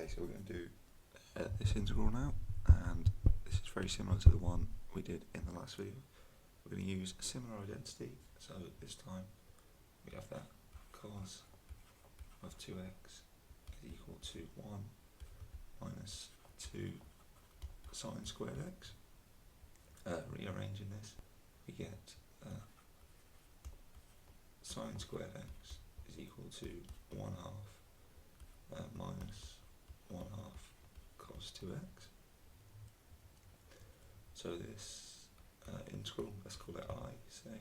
Okay, so we're going to do this integral now, and this is very similar to the one we did in the last video. We're going to use a similar identity, so this time we have that cos of 2x is equal to 1 minus 2 sine squared x. Rearranging this, we get sine squared x is equal to 1 half minus 1 half cos 2x. So this integral, let's call it I, say,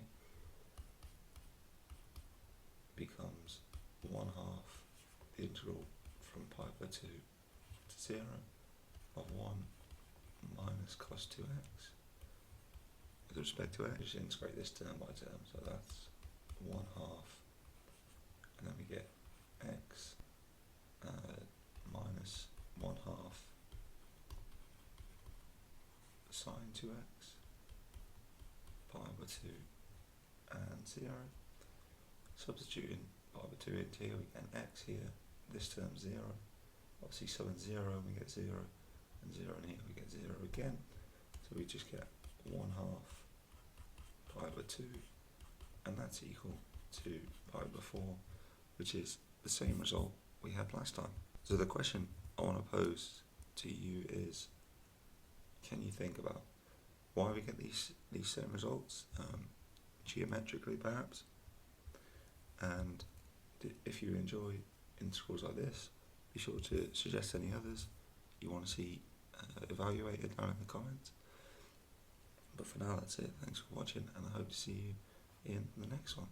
becomes 1 half the integral from pi by 2 to 0 of 1 minus cos 2x. With respect to x, just integrate this term by term, so that's 1 half, and then we get x minus 1 half sine 2x, pi by 2 and 0. Substituting pi by 2 into here, we get an x here, this term 0. Obviously sub and 0, we get 0, and 0 in here, we get 0 again. So we just get 1 half pi by 2, and that's equal to pi by 4, which is the same result we had last time. So the question I want to pose to you is, can you think about why we get these same results, geometrically perhaps? And if you enjoy integrals like this, be sure to suggest any others you want to see evaluated down in the comments. But for now, that's it. Thanks for watching, and I hope to see you in the next one.